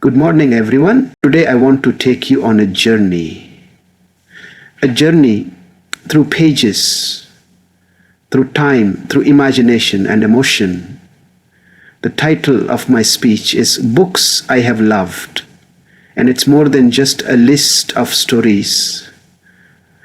Good morning, everyone. Today I want to take you on a journey. A journey through pages, through time, through imagination and emotion. The title of my speech is Books I Have Loved, and it's more than just a list of stories.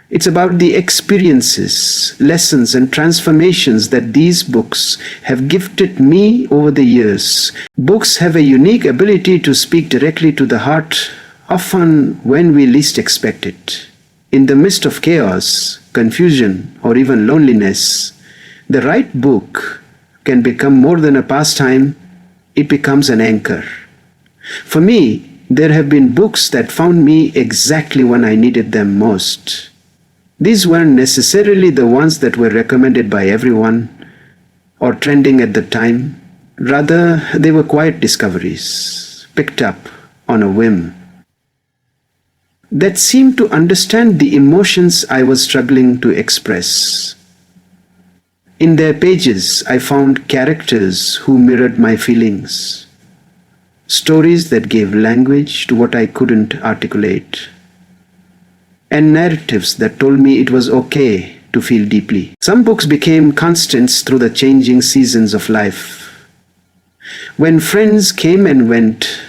It's about the experiences, lessons, and transformations that these books have gifted me over the years. Books have a unique ability to speak directly to the heart, often when we least expect it. In the midst of chaos, confusion, or even loneliness, the right book can become more than a pastime, it becomes an anchor. For me, there have been books that found me exactly when I needed them most. These weren't necessarily the ones that were recommended by everyone or trending at the time. Rather, they were quiet discoveries, picked up on a whim, that seemed to understand the emotions I was struggling to express. In their pages, I found characters who mirrored my feelings, stories that gave language to what I couldn't articulate, and narratives that told me it was okay to feel deeply. Some books became constants through the changing seasons of life. When friends came and went,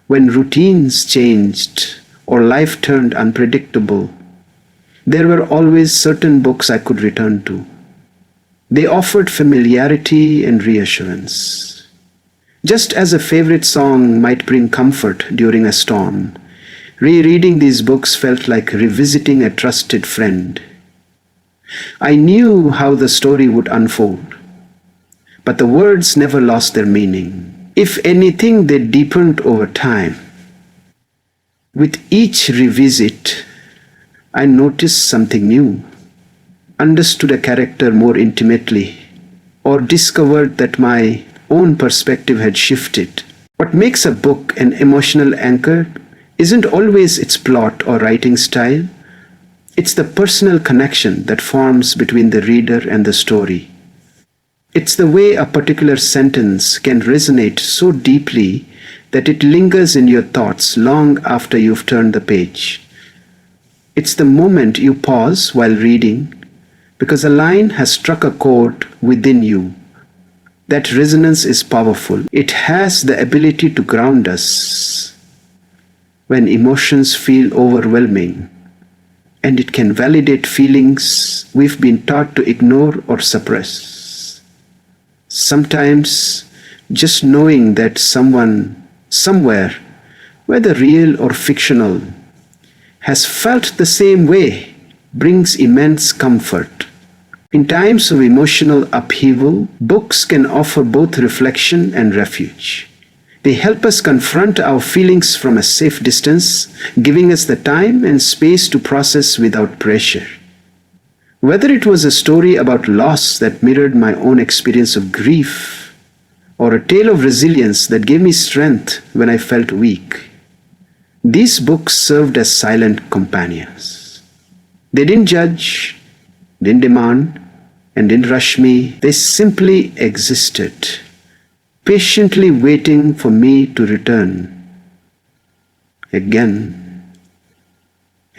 when routines changed, or life turned unpredictable, there were always certain books I could return to. They offered familiarity and reassurance. Just as a favorite song might bring comfort during a storm, rereading these books felt like revisiting a trusted friend. I knew how the story would unfold, but the words never lost their meaning. If anything, they deepened over time. With each revisit, I noticed something new, understood a character more intimately, or discovered that my own perspective had shifted. What makes a book an emotional anchor isn't always its plot or writing style. It's the personal connection that forms between the reader and the story. It's the way a particular sentence can resonate so deeply that it lingers in your thoughts long after you've turned the page. It's the moment you pause while reading because a line has struck a chord within you. That resonance is powerful. It has the ability to ground us when emotions feel overwhelming, and it can validate feelings we've been taught to ignore or suppress. Sometimes, just knowing that someone, somewhere, whether real or fictional, has felt the same way brings immense comfort. In times of emotional upheaval, books can offer both reflection and refuge. They help us confront our feelings from a safe distance, giving us the time and space to process without pressure. Whether it was a story about loss that mirrored my own experience of grief, or a tale of resilience that gave me strength when I felt weak, these books served as silent companions. They didn't judge, didn't demand, and didn't rush me. They simply existed, patiently waiting for me to return again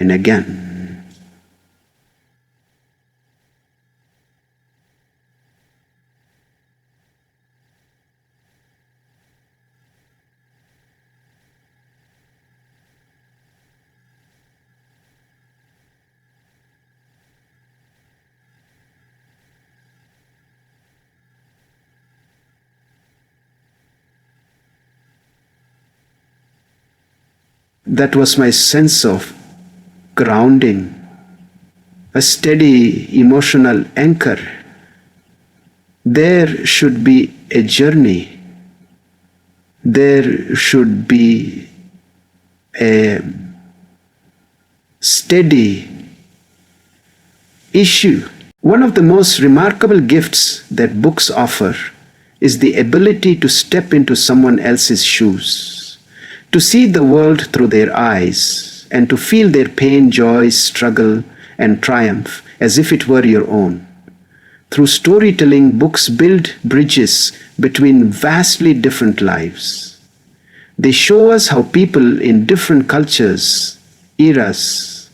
and again. That was my sense of grounding, a steady emotional anchor. There should be a journey. There should be a steady issue. One of the most remarkable gifts that books offer is the ability to step into someone else's shoes, to see the world through their eyes, and to feel their pain, joy, struggle, and triumph as if it were your own. Through storytelling, books build bridges between vastly different lives. They show us how people in different cultures, eras,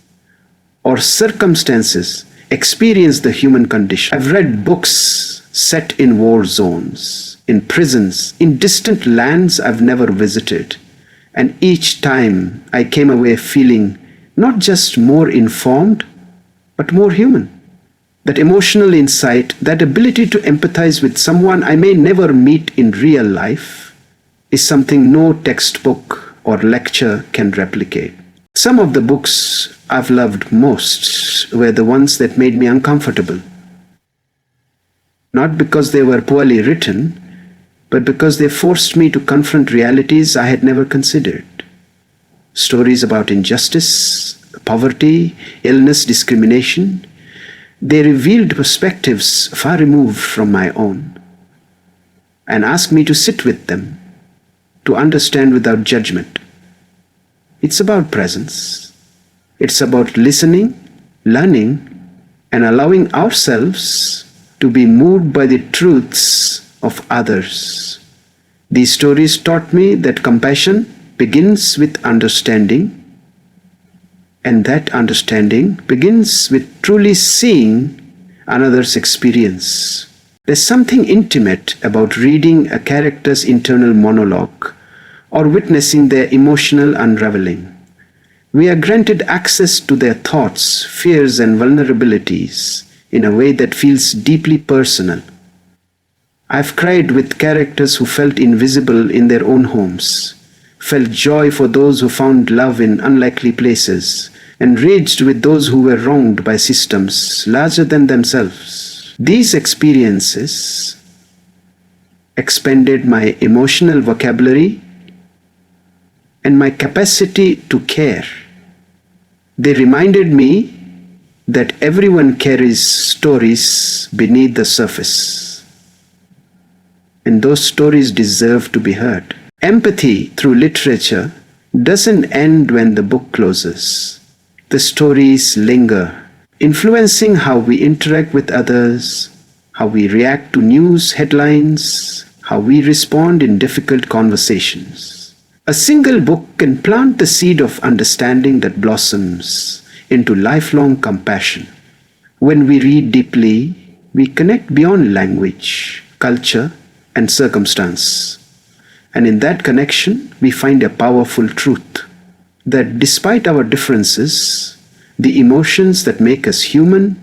or circumstances experience the human condition. I've read books set in war zones, in prisons, in distant lands I've never visited. And each time I came away feeling not just more informed, but more human. That emotional insight, that ability to empathize with someone I may never meet in real life, is something no textbook or lecture can replicate. Some of the books I've loved most were the ones that made me uncomfortable. Not because they were poorly written, but because they forced me to confront realities I had never considered. Stories about injustice, poverty, illness, discrimination. They revealed perspectives far removed from my own and asked me to sit with them, to understand without judgment. It's about presence. It's about listening, learning, and allowing ourselves to be moved by the truths of others. These stories taught me that compassion begins with understanding, and that understanding begins with truly seeing another's experience. There's something intimate about reading a character's internal monologue or witnessing their emotional unraveling. We are granted access to their thoughts, fears, and vulnerabilities in a way that feels deeply personal. I've cried with characters who felt invisible in their own homes, felt joy for those who found love in unlikely places, and raged with those who were wronged by systems larger than themselves. These experiences expanded my emotional vocabulary and my capacity to care. They reminded me that everyone carries stories beneath the surface, and those stories deserve to be heard. Empathy through literature doesn't end when the book closes. The stories linger, influencing how we interact with others, how we react to news headlines, how we respond in difficult conversations. A single book can plant the seed of understanding that blossoms into lifelong compassion. When we read deeply, we connect beyond language, culture, and circumstance. And in that connection, we find a powerful truth that despite our differences, the emotions that make us human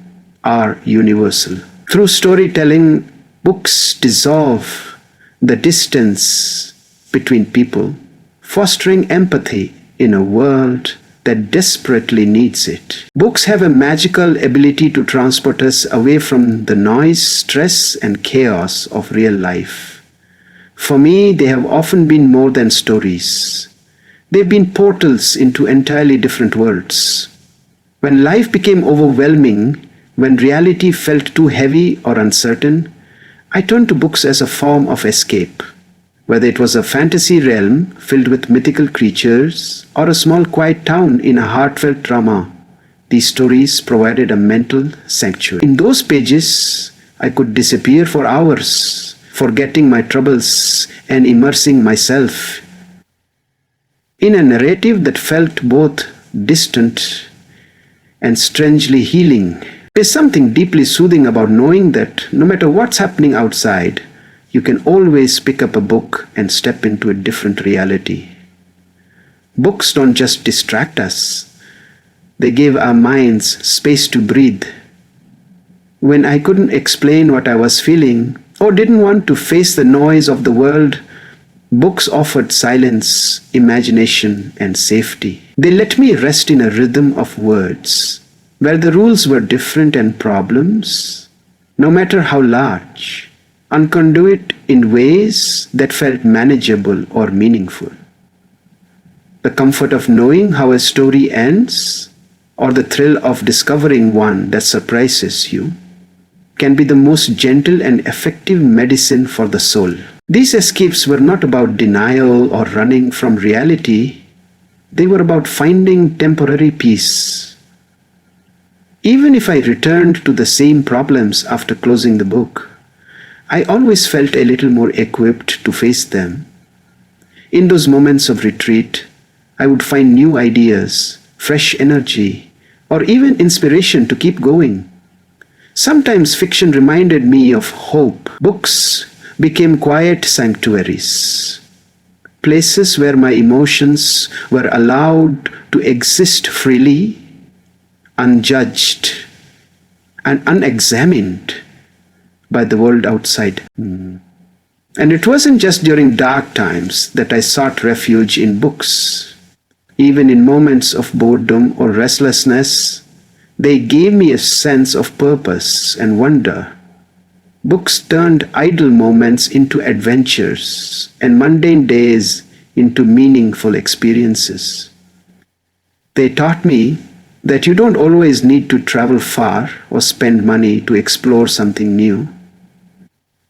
are universal. Through storytelling, books dissolve the distance between people, fostering empathy in a world that desperately needs it. Books have a magical ability to transport us away from the noise, stress, and chaos of real life. For me, they have often been more than stories. They've been portals into entirely different worlds. When life became overwhelming, when reality felt too heavy or uncertain, I turned to books as a form of escape. Whether it was a fantasy realm filled with mythical creatures or a small quiet town in a heartfelt drama, these stories provided a mental sanctuary. In those pages, I could disappear for hours, forgetting my troubles and immersing myself in a narrative that felt both distant and strangely healing. There's something deeply soothing about knowing that no matter what's happening outside, you can always pick up a book and step into a different reality. Books don't just distract us, they give our minds space to breathe. When I couldn't explain what I was feeling or didn't want to face the noise of the world, books offered silence, imagination, and safety. They let me rest in a rhythm of words, where the rules were different and problems, no matter how large, undo it in ways that felt manageable or meaningful. The comfort of knowing how a story ends, or the thrill of discovering one that surprises you, can be the most gentle and effective medicine for the soul. These escapes were not about denial or running from reality. They were about finding temporary peace. Even if I returned to the same problems after closing the book, I always felt a little more equipped to face them. In those moments of retreat, I would find new ideas, fresh energy, or even inspiration to keep going. Sometimes fiction reminded me of hope. Books became quiet sanctuaries, places where my emotions were allowed to exist freely, unjudged, and unexamined by the world outside. And it wasn't just during dark times that I sought refuge in books. Even in moments of boredom or restlessness, they gave me a sense of purpose and wonder. Books turned idle moments into adventures and mundane days into meaningful experiences. They taught me that you don't always need to travel far or spend money to explore something new.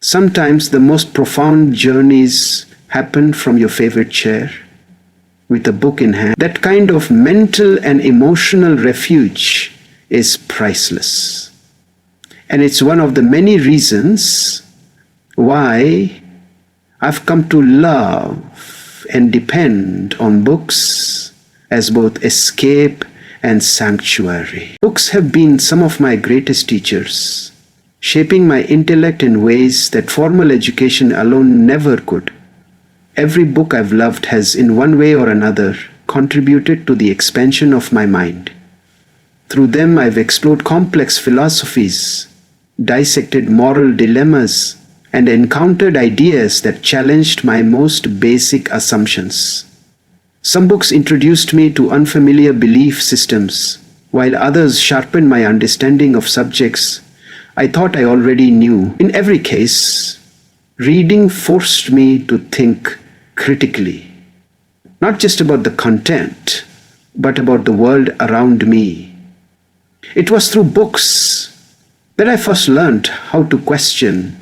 Sometimes the most profound journeys happen from your favorite chair, with a book in hand. That kind of mental and emotional refuge is priceless. And it's one of the many reasons why I've come to love and depend on books as both escape and sanctuary. Books have been some of my greatest teachers, shaping my intellect in ways that formal education alone never could. Every book I've loved has, in one way or another, contributed to the expansion of my mind. Through them, I've explored complex philosophies, dissected moral dilemmas, and encountered ideas that challenged my most basic assumptions. Some books introduced me to unfamiliar belief systems, while others sharpened my understanding of subjects I thought I already knew. In every case, reading forced me to think critically, not just about the content, but about the world around me. It was through books that I first learned how to question,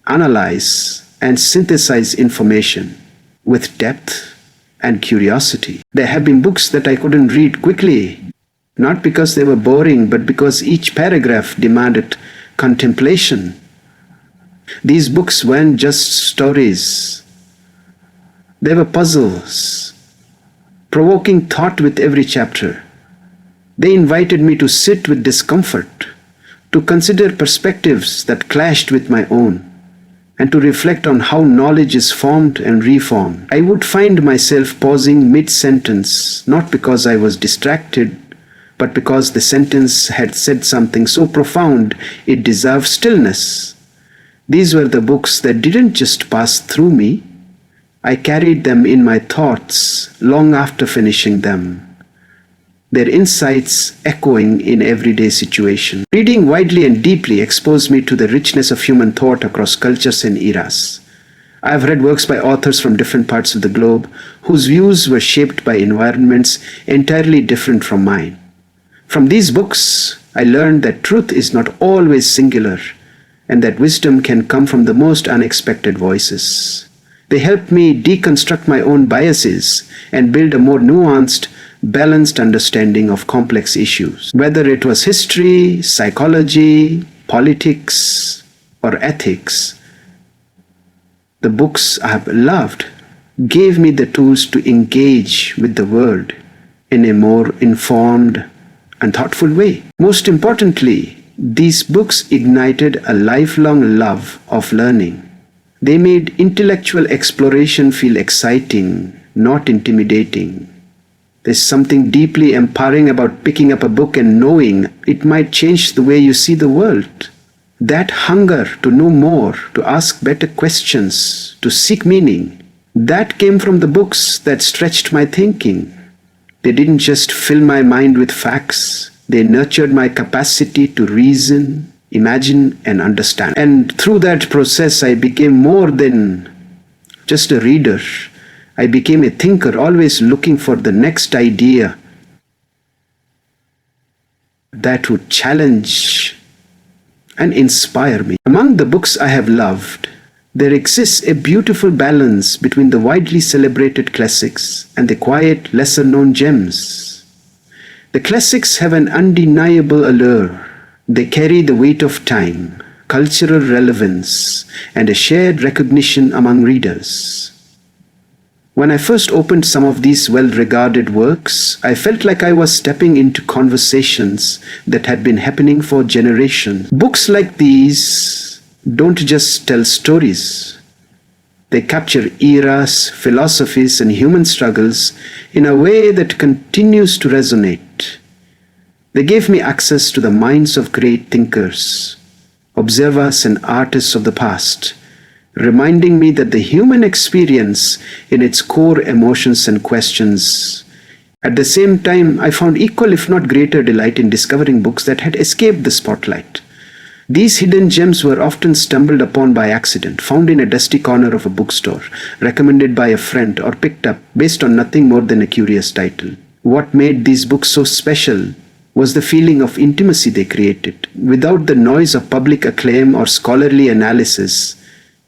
analyze, and synthesize information with depth and curiosity. There have been books that I couldn't read quickly, not because they were boring, but because each paragraph demanded contemplation. These books weren't just stories. They were puzzles, provoking thought with every chapter. They invited me to sit with discomfort, to consider perspectives that clashed with my own, and to reflect on how knowledge is formed and reformed. I would find myself pausing mid-sentence, not because I was distracted, but because the sentence had said something so profound it deserved stillness. These were the books that didn't just pass through me. I carried them in my thoughts long after finishing them, their insights echoing in everyday situations. Reading widely and deeply exposed me to the richness of human thought across cultures and eras. I have read works by authors from different parts of the globe whose views were shaped by environments entirely different from mine. From these books, I learned that truth is not always singular and that wisdom can come from the most unexpected voices. They helped me deconstruct my own biases and build a more nuanced, balanced understanding of complex issues. Whether it was history, psychology, politics, or ethics, the books I have loved gave me the tools to engage with the world in a more informed and thoughtful way. Most importantly, these books ignited a lifelong love of learning. They made intellectual exploration feel exciting, not intimidating. There's something deeply empowering about picking up a book and knowing it might change the way you see the world. That hunger to know more, to ask better questions, to seek meaning, that came from the books that stretched my thinking. They didn't just fill my mind with facts, they nurtured my capacity to reason, imagine, and understand. And through that process, I became more than just a reader. I became a thinker, always looking for the next idea that would challenge and inspire me. Among the books I have loved, there exists a beautiful balance between the widely celebrated classics and the quiet, lesser-known gems. The classics have an undeniable allure. They carry the weight of time, cultural relevance, and a shared recognition among readers. When I first opened some of these well-regarded works, I felt like I was stepping into conversations that had been happening for generations. Books like these don't just tell stories. They capture eras, philosophies, and human struggles in a way that continues to resonate. They gave me access to the minds of great thinkers, observers, and artists of the past, reminding me that the human experience in its core emotions and questions. At the same time, I found equal if not greater delight in discovering books that had escaped the spotlight. These hidden gems were often stumbled upon by accident, found in a dusty corner of a bookstore, recommended by a friend, or picked up based on nothing more than a curious title. What made these books so special was the feeling of intimacy they created. Without the noise of public acclaim or scholarly analysis,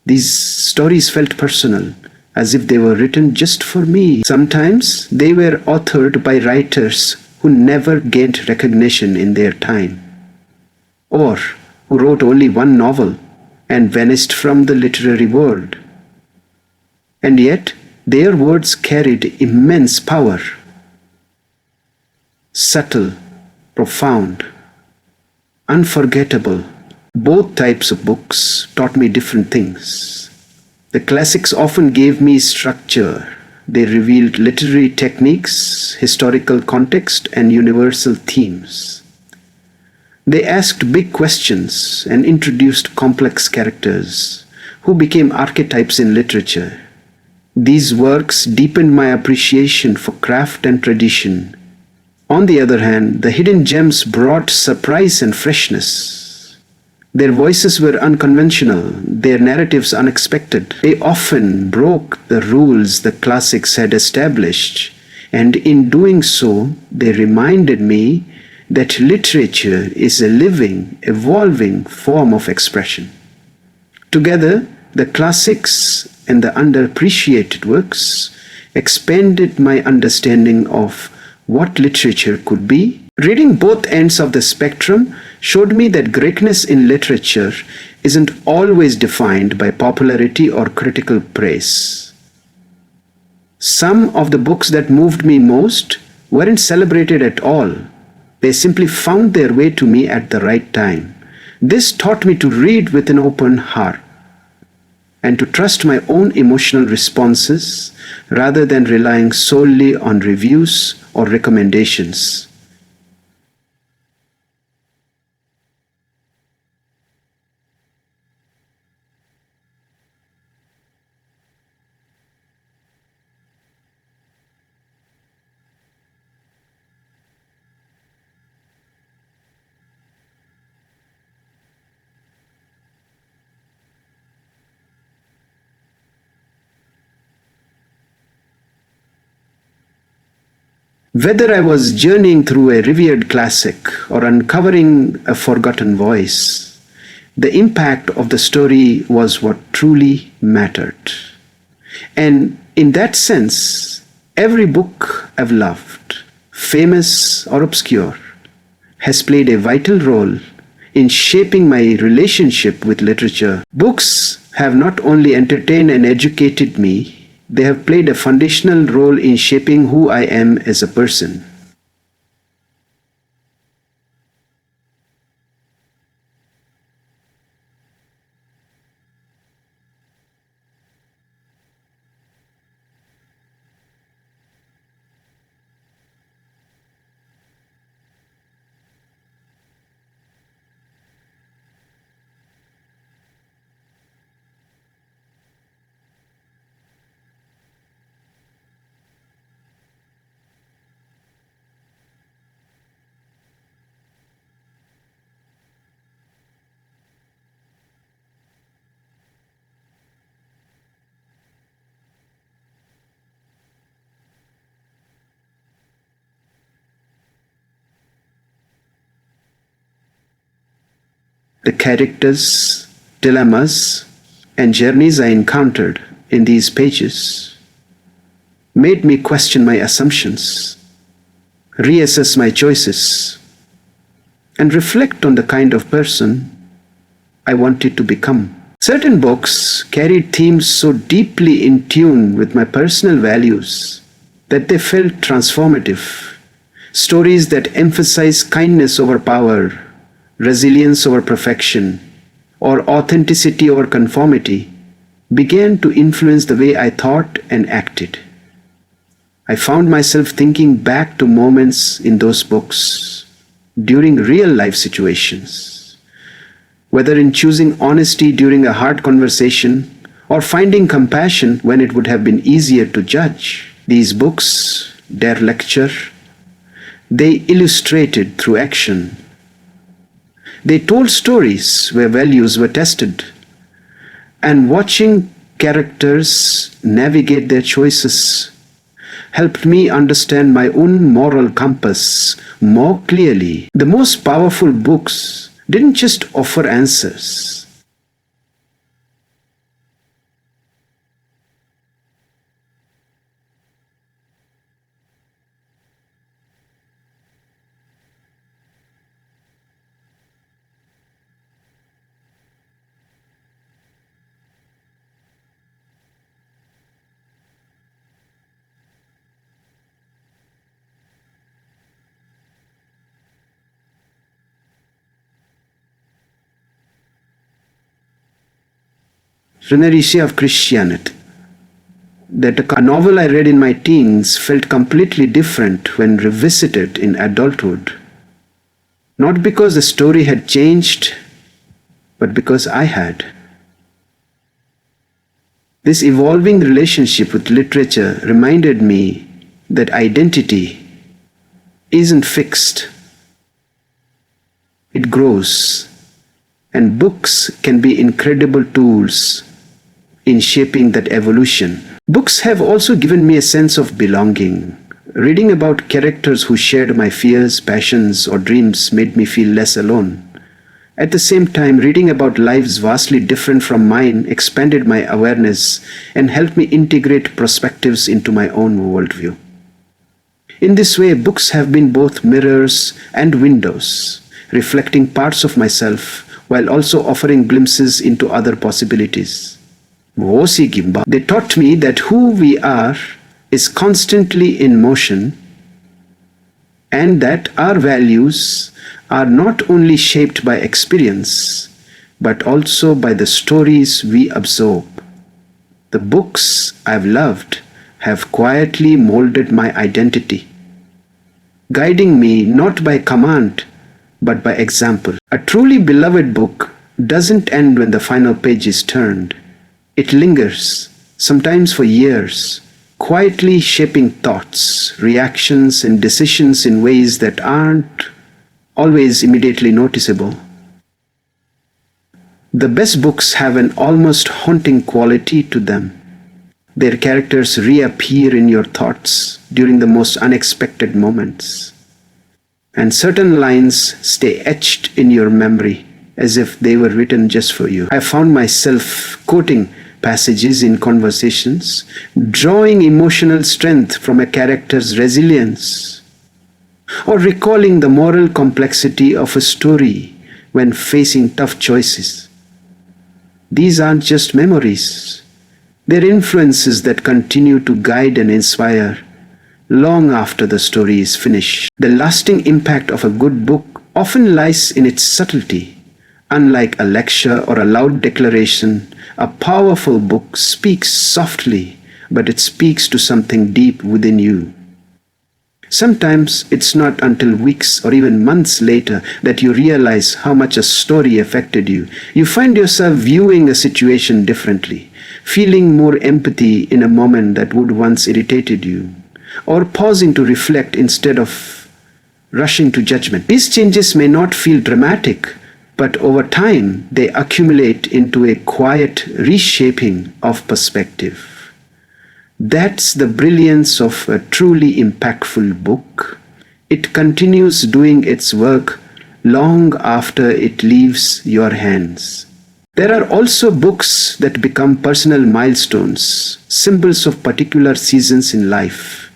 these stories felt personal, as if they were written just for me. Sometimes they were authored by writers who never gained recognition in their time, or who wrote only one novel and vanished from the literary world. And yet, their words carried immense power. Subtle, profound, unforgettable. Both types of books taught me different things. The classics often gave me structure. They revealed literary techniques, historical context, and universal themes. They asked big questions and introduced complex characters who became archetypes in literature. These works deepened my appreciation for craft and tradition. On the other hand, the hidden gems brought surprise and freshness. Their voices were unconventional, their narratives unexpected. They often broke the rules the classics had established, and in doing so, they reminded me that literature is a living, evolving form of expression. Together, the classics and the underappreciated works expanded my understanding of what literature could be. Reading both ends of the spectrum showed me that greatness in literature isn't always defined by popularity or critical praise. Some of the books that moved me most weren't celebrated at all. They simply found their way to me at the right time. This taught me to read with an open heart and to trust my own emotional responses rather than relying solely on reviews or recommendations. Whether I was journeying through a revered classic or uncovering a forgotten voice, the impact of the story was what truly mattered. And in that sense, every book I've loved, famous or obscure, has played a vital role in shaping my relationship with literature. Books have not only entertained and educated me, they have played a foundational role in shaping who I am as a person. The characters, dilemmas, and journeys I encountered in these pages made me question my assumptions, reassess my choices, and reflect on the kind of person I wanted to become. Certain books carried themes so deeply in tune with my personal values that they felt transformative. Stories that emphasize kindness over power, resilience over perfection, or authenticity over conformity began to influence the way I thought and acted. I found myself thinking back to moments in those books during real life situations, whether in choosing honesty during a hard conversation or finding compassion when it would have been easier to judge. These books, their lecture, they illustrated through action. They told stories where values were tested, and watching characters navigate their choices helped me understand my own moral compass more clearly. The most powerful books didn't just offer answers. Renericia of Christianity. That a novel I read in my teens felt completely different when revisited in adulthood. Not because the story had changed, but because I had. This evolving relationship with literature reminded me that identity isn't fixed, it grows, and books can be incredible tools in shaping that evolution. Books have also given me a sense of belonging. Reading about characters who shared my fears, passions, or dreams made me feel less alone. At the same time, reading about lives vastly different from mine expanded my awareness and helped me integrate perspectives into my own worldview. In this way, books have been both mirrors and windows, reflecting parts of myself while also offering glimpses into other possibilities. They taught me that who we are is constantly in motion and that our values are not only shaped by experience but also by the stories we absorb. The books I've loved have quietly molded my identity, guiding me not by command but by example. A truly beloved book doesn't end when the final page is turned. It lingers, sometimes for years, quietly shaping thoughts, reactions, and decisions in ways that aren't always immediately noticeable. The best books have an almost haunting quality to them. Their characters reappear in your thoughts during the most unexpected moments, and certain lines stay etched in your memory as if they were written just for you. I found myself quoting passages in conversations, drawing emotional strength from a character's resilience, or recalling the moral complexity of a story when facing tough choices. These aren't just memories, they're influences that continue to guide and inspire long after the story is finished. The lasting impact of a good book often lies in its subtlety. Unlike a lecture or a loud declaration, a powerful book speaks softly, but it speaks to something deep within you. Sometimes it's not until weeks or even months later that you realize how much a story affected you. You find yourself viewing a situation differently, feeling more empathy in a moment that would once irritated you, or pausing to reflect instead of rushing to judgment. These changes may not feel dramatic, but over time they accumulate into a quiet reshaping of perspective. That's the brilliance of a truly impactful book. It continues doing its work long after it leaves your hands. There are also books that become personal milestones, symbols of particular seasons in life.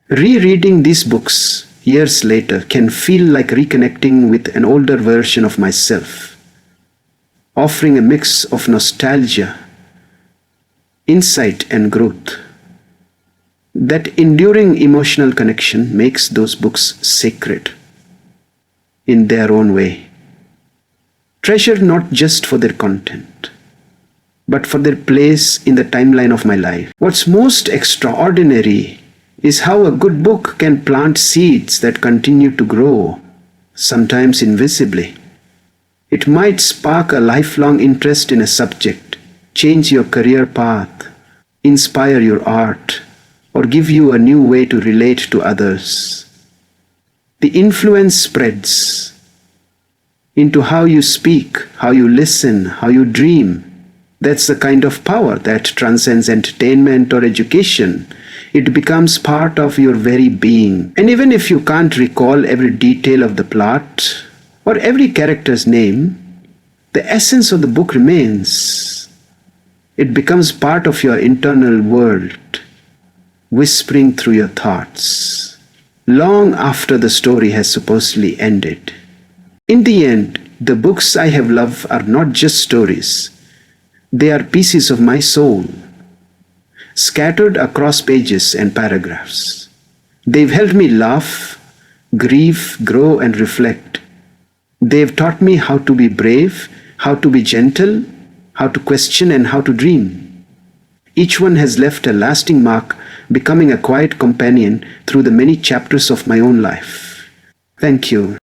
Rereading these books years later can feel like reconnecting with an older version of myself, offering a mix of nostalgia, insight, and growth. That enduring emotional connection makes those books sacred in their own way. Treasured not just for their content, but for their place in the timeline of my life. What's most extraordinary is how a good book can plant seeds that continue to grow, sometimes invisibly. It might spark a lifelong interest in a subject, change your career path, inspire your art, or give you a new way to relate to others. The influence spreads into how you speak, how you listen, how you dream. That's the kind of power that transcends entertainment or education. It becomes part of your very being. And even if you can't recall every detail of the plot or every character's name, the essence of the book remains. It becomes part of your internal world, whispering through your thoughts, long after the story has supposedly ended. In the end, the books I have loved are not just stories. They are pieces of my soul, scattered across pages and paragraphs. They've helped me laugh, grieve, grow, and reflect. They've taught me how to be brave, how to be gentle, how to question, and how to dream. Each one has left a lasting mark, becoming a quiet companion through the many chapters of my own life. Thank you.